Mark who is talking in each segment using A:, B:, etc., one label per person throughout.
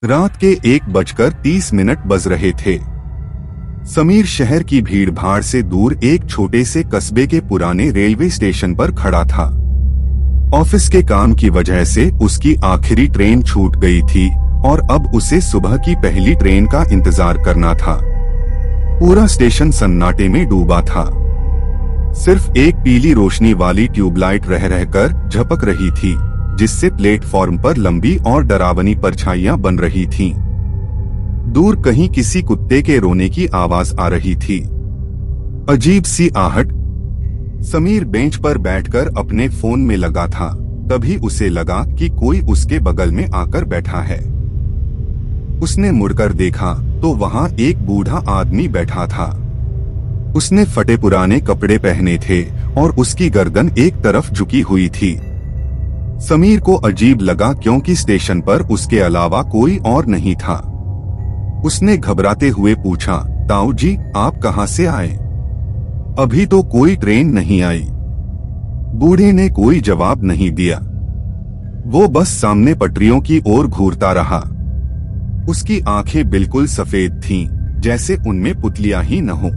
A: रात के 1:30 बज रहे थे। समीर शहर की भीड़भाड़ से दूर एक छोटे से कस्बे के पुराने रेलवे स्टेशन पर खड़ा था। ऑफिस के काम की वजह से उसकी आखिरी ट्रेन छूट गई थी और अब उसे सुबह की पहली ट्रेन का इंतजार करना था। पूरा स्टेशन सन्नाटे में डूबा था। सिर्फ एक पीली रोशनी वाली ट्यूबलाइट रह रहकर झपक रही थी, जिससे प्लेटफॉर्म पर लंबी और डरावनी परछाइयां बन रही थीं। दूर कहीं किसी कुत्ते के रोने की आवाज आ रही थी। अजीब सी आहट। समीर बेंच पर बैठकर अपने फोन में लगा था। तभी उसे लगा कि कोई उसके बगल में आकर बैठा है। उसने मुड़कर देखा तो वहां एक बूढ़ा आदमी बैठा था। उसने फटे पुराने कपड़े पहने थे और उसकी गर्दन एक तरफ झुकी हुई थी। समीर को अजीब लगा क्योंकि स्टेशन पर उसके अलावा कोई और नहीं था। उसने घबराते हुए पूछा, ताऊ जी, आप कहां से आए? अभी तो कोई ट्रेन नहीं आई। बूढ़े ने कोई जवाब नहीं दिया। वो बस सामने पटरियों की ओर घूरता रहा। उसकी आंखें बिल्कुल सफेद थीं, जैसे उनमें पुतलियां ही न हो।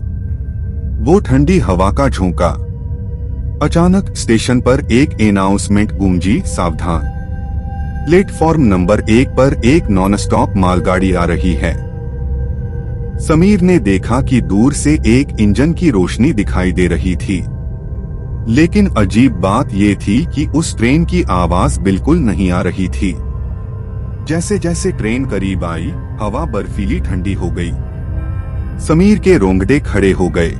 A: वो ठंडी हवा का झोंका। अचानक स्टेशन पर एक अनाउंसमेंट गूंजी, सावधान, प्लेटफॉर्म नंबर 1 पर एक नॉन स्टॉप मालगाड़ी आ रही है। समीर ने देखा कि दूर से एक इंजन की रोशनी दिखाई दे रही थी, लेकिन अजीब बात ये थी कि उस ट्रेन की आवाज बिल्कुल नहीं आ रही थी। जैसे जैसे ट्रेन करीब आई, हवा बर्फीली ठंडी हो गई। समीर के रोंगटे खड़े हो गए।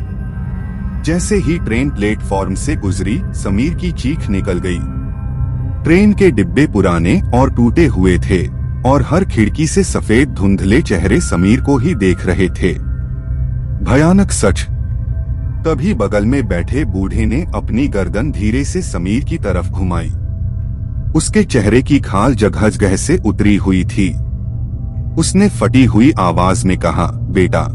A: जैसे ही ट्रेन प्लेटफॉर्म से गुजरी, समीर की चीख निकल गई। ट्रेन के डिब्बे पुराने और टूटे हुए थे और हर खिड़की से सफेद धुंधले चेहरे समीर को ही देख रहे थे। भयानक सच। तभी बगल में बैठे बूढ़े ने अपनी गर्दन धीरे से समीर की तरफ घुमाई। उसके चेहरे की खाल जगह जगह से उतरी हुई थी। उसने फटी हुई आवाज में कहा, बेटा,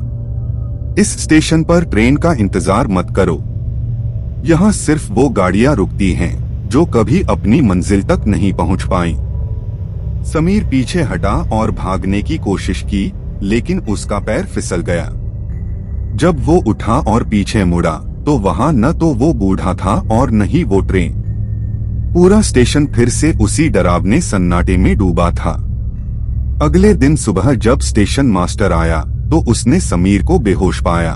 A: इस स्टेशन पर ट्रेन का इंतजार मत करो। यहाँ सिर्फ वो गाड़ियां रुकती हैं जो कभी अपनी मंजिल तक नहीं पहुँच पाईं। समीर पीछे हटा और भागने की कोशिश की, लेकिन उसका पैर फिसल गया। जब वो उठा और पीछे मुड़ा तो वहां न तो वो बूढ़ा था और न ही वो ट्रेन। पूरा स्टेशन फिर से उसी डरावने सन्नाटे में डूबा था। अगले दिन सुबह जब स्टेशन मास्टर आया तो उसने समीर को बेहोश पाया।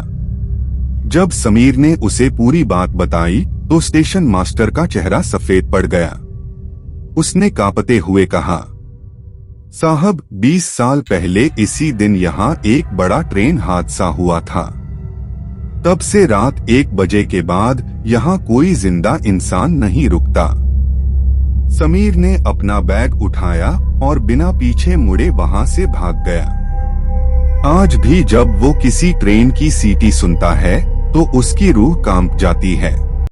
A: जब समीर ने उसे पूरी बात बताई तो स्टेशन मास्टर का चेहरा सफेद पड़ गया। उसने कांपते हुए कहा, साहब, 20 साल पहले इसी दिन यहाँ एक बड़ा ट्रेन हादसा हुआ था। तब से रात 1 बजे के बाद यहाँ कोई जिंदा इंसान नहीं रुकता। समीर ने अपना बैग उठाया और बिना पीछे मुड़े वहां से भाग गया। आज भी जब वो किसी ट्रेन की सीटी सुनता है तो उसकी रूह कांप जाती है।